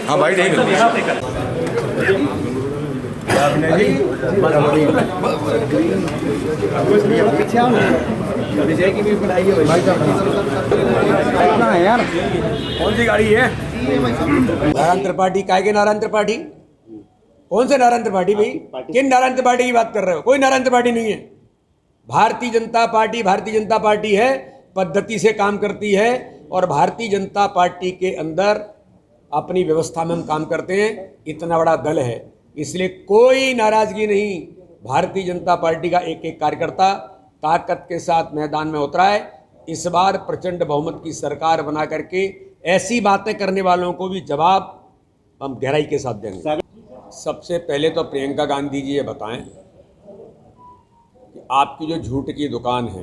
हाँ भाई ठीक है यार। कौन सी गाड़ी है? नारायण त्रिपाठी काय के नारायण त्रिपाठी? कौन से नारायण त्रिपाठी भाई? किन नारायण त्रिपाठी की बात कर रहे हो? कोई नारायण त्रिपाठी नहीं है। भारतीय जनता पार्टी है, पद्धति से काम करती है और भारतीय जनता पार्टी के अंदर अपनी व्यवस्था में हम काम करते हैं। इतना बड़ा दल है, इसलिए कोई नाराजगी नहीं। भारतीय जनता पार्टी का एक एक कार्यकर्ता ताकत के साथ मैदान में उतरा है। इस बार प्रचंड बहुमत की सरकार बना करके ऐसी बातें करने वालों को भी जवाब हम गहराई के साथ देंगे। सबसे पहले तो प्रियंका गांधी जी ये बताएं कि आपकी जो झूठ की दुकान है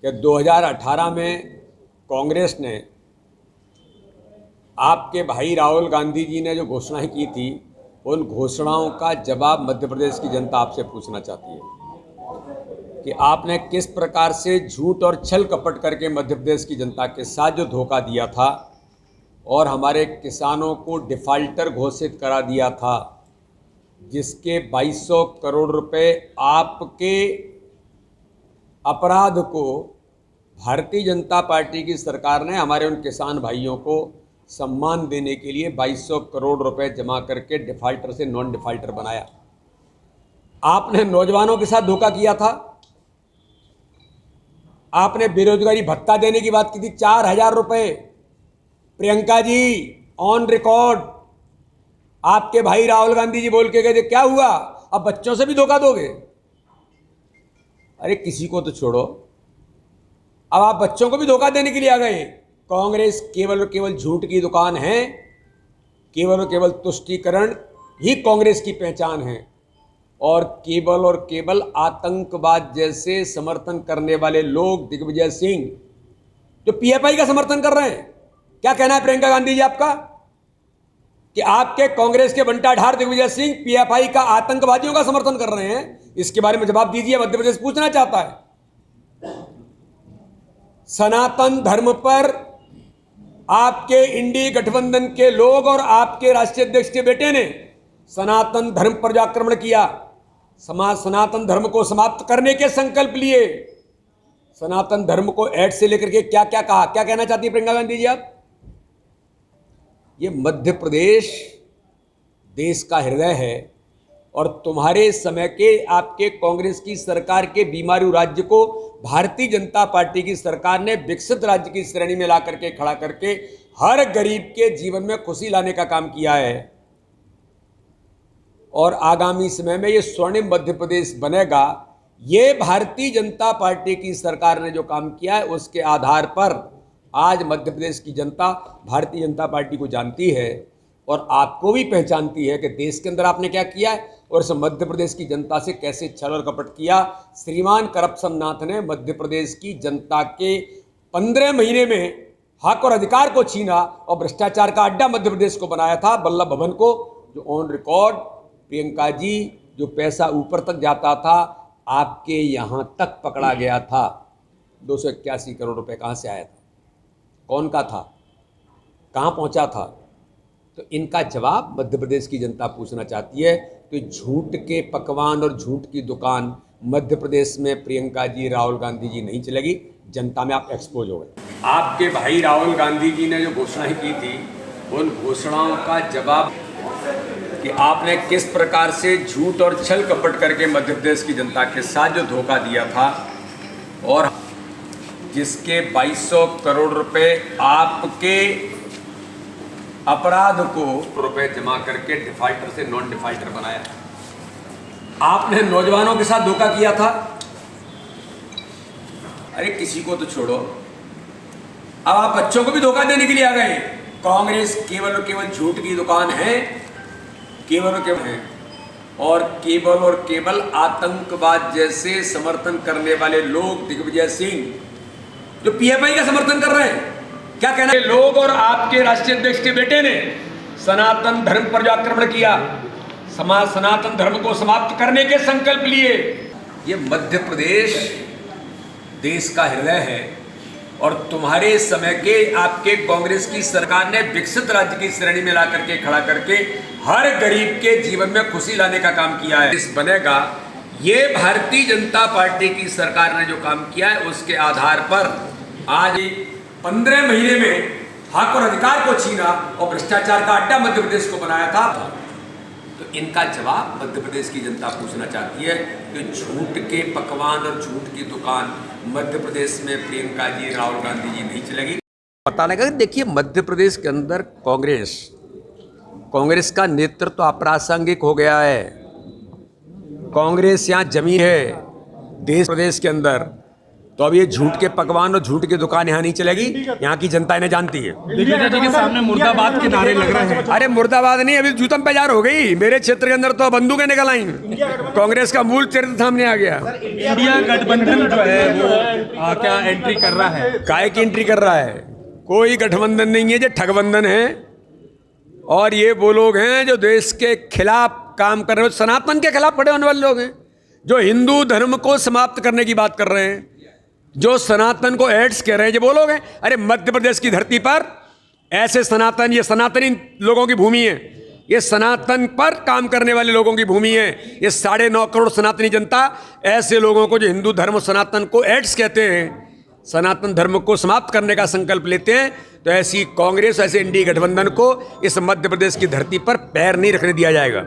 कि 2018 में कांग्रेस ने आपके भाई राहुल गांधी जी ने जो घोषणाएं की थी, उन घोषणाओं का जवाब मध्य प्रदेश की जनता आपसे पूछना चाहती है कि आपने किस प्रकार से झूठ और छल कपट करके मध्य प्रदेश की जनता के साथ जो धोखा दिया था और हमारे किसानों को डिफ़ाल्टर घोषित करा दिया था, जिसके 2200 करोड़ रुपए आपके अपराध को भारतीय जनता पार्टी की सरकार ने हमारे उन किसान भाइयों को सम्मान देने के लिए 2200 करोड़ रुपए जमा करके डिफ़ाल्टर से नॉन डिफ़ाल्टर बनाया। आपने नौजवानों के साथ धोखा किया था। आपने बेरोजगारी भत्ता देने की बात की थी, 4000 रुपए। प्रियंका जी ऑन रिकॉर्ड आपके भाई राहुल गांधी जी बोल के गए थे, क्या हुआ? अब बच्चों से भी धोखा दोगे? अरे किसी को तो छोड़ो, अब आप बच्चों को भी धोखा देने के लिए आ गए। कांग्रेस केवल और केवल झूठ की दुकान है, केवल और केवल तुष्टीकरण ही कांग्रेस की पहचान है और केवल आतंकवाद जैसे समर्थन करने वाले लोग, दिग्विजय सिंह जो पीएफआई का समर्थन कर रहे हैं। क्या कहना है प्रियंका गांधी जी आपका कि आपके कांग्रेस के बंटा ढार दिग्विजय सिंह पीएफआई का आतंकवादियों का समर्थन कर रहे हैं? इसके बारे में जवाब दीजिए, मध्य प्रदेश पूछना चाहता है। सनातन धर्म पर आपके इंडी गठबंधन के लोग और आपके राष्ट्रीय अध्यक्ष के बेटे ने सनातन धर्म पर जो आक्रमण किया, सनातन धर्म को समाप्त करने के संकल्प लिए, सनातन धर्म को ऐड से लेकर के क्या क्या कहा, क्या कहना चाहती है प्रियंका गांधी जी आप? ये मध्य प्रदेश देश का हृदय है और तुम्हारे समय के आपके कांग्रेस की सरकार के बीमारू राज्य को भारतीय जनता पार्टी की सरकार ने विकसित राज्य की श्रेणी में ला करके खड़ा करके हर गरीब के जीवन में खुशी लाने का काम किया है और आगामी समय में ये स्वर्णिम मध्य प्रदेश बनेगा। ये भारतीय जनता पार्टी की सरकार ने जो काम किया है उसके आधार पर आज मध्य प्रदेश की जनता भारतीय जनता पार्टी को जानती है और आपको भी पहचानती है कि देश के अंदर आपने क्या किया है और इस मध्य प्रदेश की जनता से कैसे छल और कपट किया। श्रीमान करप्शन नाथ ने मध्य प्रदेश की जनता के 15 महीने में हक और अधिकार को छीना और भ्रष्टाचार का अड्डा मध्य प्रदेश को बनाया था। वल्लभ भवन को जो ऑन रिकॉर्ड प्रियंका जी जो पैसा ऊपर तक जाता था आपके यहाँ तक पकड़ा गया था। 281 करोड़ रुपए कहाँ से आया था, कौन का था, कहाँ पहुँचा था? तो इनका जवाब मध्य प्रदेश की जनता पूछना चाहती है। तो झूठ के पकवान और झूठ की दुकान मध्य प्रदेश में प्रियंका जी, राहुल गांधी जी नहीं चलेगी। जनता में आप एक्सपोज हो गए। आपके भाई राहुल गांधी जी ने जो घोषणाएं की थी, उन घोषणाओं का जवाब कि आपने किस प्रकार से झूठ और छल कपट करके मध्य प्रदेश की जनता के साथ जो धोखा दिया था और जिसके 2200 करोड़ रुपए आपके अपराध को रुपए जमा करके डिफाल्टर से नॉन डिफाल्टर बनाया। आपने नौजवानों के साथ धोखा किया था। अरे किसी को तो छोड़ो, अब आप बच्चों को भी धोखा देने के लिए आ गए। कांग्रेस केवल और केवल झूठ की दुकान है, केवल और केवल आतंकवाद जैसे समर्थन करने वाले लोग, दिग्विजय सिंह जो पीएफआई का समर्थन कर रहे हैं। क्या कहना है? लोग और आपके राष्ट्रीय अध्यक्ष के बेटे ने सनातन धर्म पर जो आक्रमण किया, सनातन धर्म को समाप्त करने के संकल्प लिए। ये मध्य प्रदेश देश का हृदय है और तुम्हारे समय के आपके कांग्रेस की सरकार ने विकसित राज्य की श्रेणी में ला करके खड़ा करके हर गरीब के जीवन में खुशी लाने का काम किया है। इस बनेगा, ये भारतीय जनता पार्टी की सरकार ने जो काम किया है उसके आधार पर आज 15 महीने में हक और अधिकार को छीना और भ्रष्टाचार का अड्डा मध्य प्रदेश को बनाया था। तो इनका जवाब मध्य प्रदेश की जनता पूछना चाहती है कि झूठ के पकवान और झूठ की दुकान मध्य प्रदेश में प्रियंका जी, राहुल गांधी जी नहीं चलेगी। पता लगा, देखिए मध्य प्रदेश के अंदर कांग्रेस का नेतृत्व तो अप्रासंगिक हो गया है। कांग्रेस यहाँ जमी है देश प्रदेश के अंदर, तो अब ये झूठ के पकवान और झूठ की दुकान यहाँ नहीं चलेगी। यहाँ की जनता इन्हें जानती है। दिग्विजय जी के सामने मुर्दाबाद के नारे लग रहे हैं। अरे मुर्दाबाद नहीं, अभी जूतम पेजार हो गई। मेरे क्षेत्र के अंदर तो बंदूकें निकल आई, कांग्रेस का मूल चरित्र सामने आ गया। इंडिया गठबंधन जो है वो क्या एंट्री कर रहा है? काय की एंट्री कर रहा है? कोई गठबंधन नहीं है, जो ठगबंधन है। और ये वो लोग हैं जो देश के खिलाफ काम कर रहे हैं, सनातन के खिलाफ खड़े होने वाले लोग हैं, जो हिंदू धर्म को समाप्त करने की बात कर रहे हैं, जो सनातन को एड्स कह रहे हैं, जो वो लोग हैं। अरे मध्य प्रदेश की धरती पर ऐसे सनातन, ये सनातनी लोगों की भूमि है, ये सनातन पर काम करने वाले लोगों की भूमि है। ये 9.5 करोड़ सनातनी जनता ऐसे लोगों को, जो हिंदू धर्म सनातन को एड्स कहते हैं, सनातन धर्म को समाप्त करने का संकल्प लेते हैं, तो ऐसी कांग्रेस, ऐसे इंडी गठबंधन को इस मध्य प्रदेश की धरती पर पैर नहीं रखने दिया जाएगा।